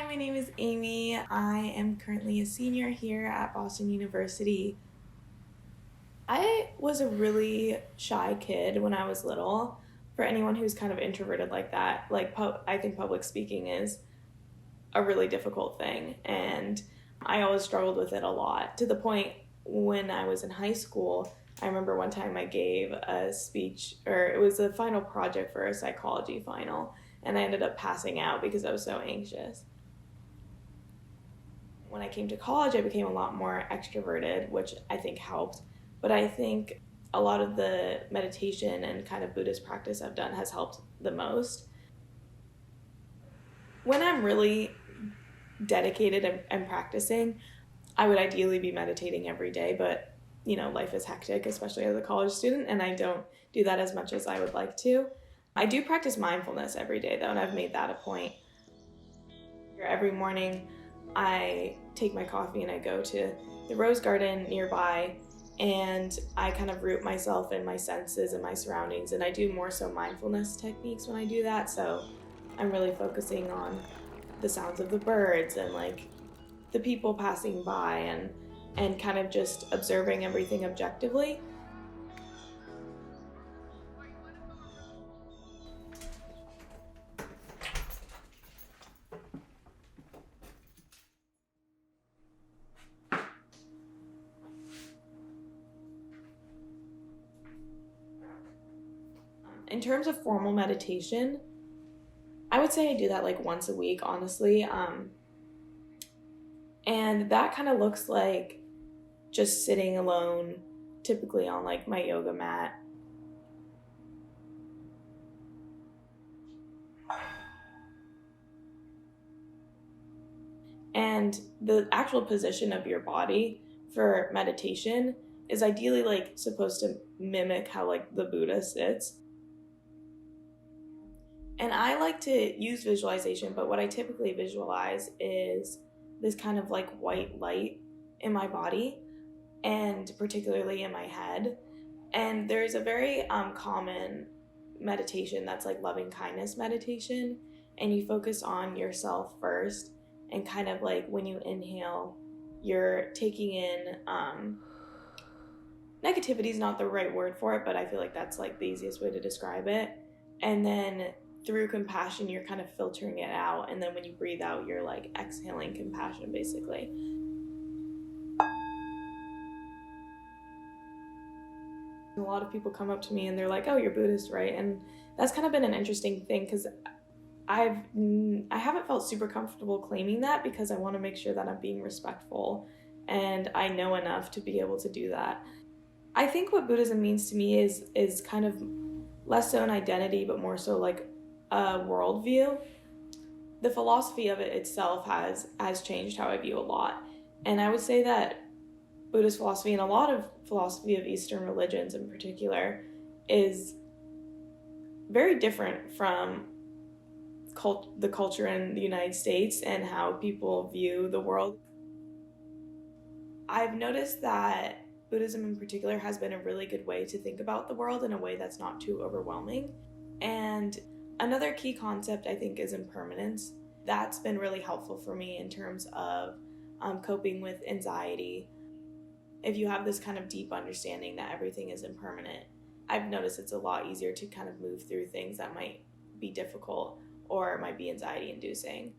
my name is Aimee. I am currently a senior here at Boston University. I was a really shy kid when I was little. For anyone who's kind of introverted like that, I think public speaking is a really difficult thing, and I always struggled with it a lot to the point when I was in high school. I remember one time I gave a speech, or it was a final project for a psychology final, and I ended up passing out because I was so anxious. When I came to college, I became a lot more extroverted, which I think helped. But I think a lot of the meditation and kind of Buddhist practice I've done has helped the most. When I'm really dedicated and practicing, I would ideally be meditating every day, but life is hectic, especially as a college student, and I don't do that as much as I would like to. I do practice mindfulness every day, though, and I've made that a point. Every morning, I take my coffee and I go to the rose garden nearby, and I kind of root myself in my senses and my surroundings, and I do more so mindfulness techniques when I do that. So I'm really focusing on the sounds of the birds and like the people passing by, and kind of just observing everything objectively. In terms of formal meditation, I would say I do that like once a week, honestly. And that kind of looks like just sitting alone, typically on like my yoga mat. And the actual position of your body for meditation is ideally like supposed to mimic how like the Buddha sits. And I like to use visualization, but what I typically visualize is this kind of like white light in my body, and particularly in my head. And there's a very common meditation that's like loving kindness meditation, and you focus on yourself first, and kind of like when you inhale, you're taking in negativity is not the right word for it, but I feel like that's like the easiest way to describe it. And then through compassion, you're kind of filtering it out, and then when you breathe out, you're like exhaling compassion, basically. A lot of people come up to me and they're like, "Oh, you're Buddhist, right?" And that's kind of been an interesting thing, because I haven't felt super comfortable claiming that, because I want to make sure that I'm being respectful and I know enough to be able to do that. I think what Buddhism means to me is kind of less so an identity, but more so like a worldview. The philosophy of it itself has changed how I view a lot, and I would say that Buddhist philosophy, and a lot of philosophy of Eastern religions in particular, is very different from the culture in the United States and how people view the world. I've noticed that Buddhism in particular has been a really good way to think about the world in a way that's not too overwhelming. And another key concept, I think, is impermanence. That's been really helpful for me in terms of coping with anxiety. If you have this kind of deep understanding that everything is impermanent, I've noticed it's a lot easier to kind of move through things that might be difficult or might be anxiety inducing.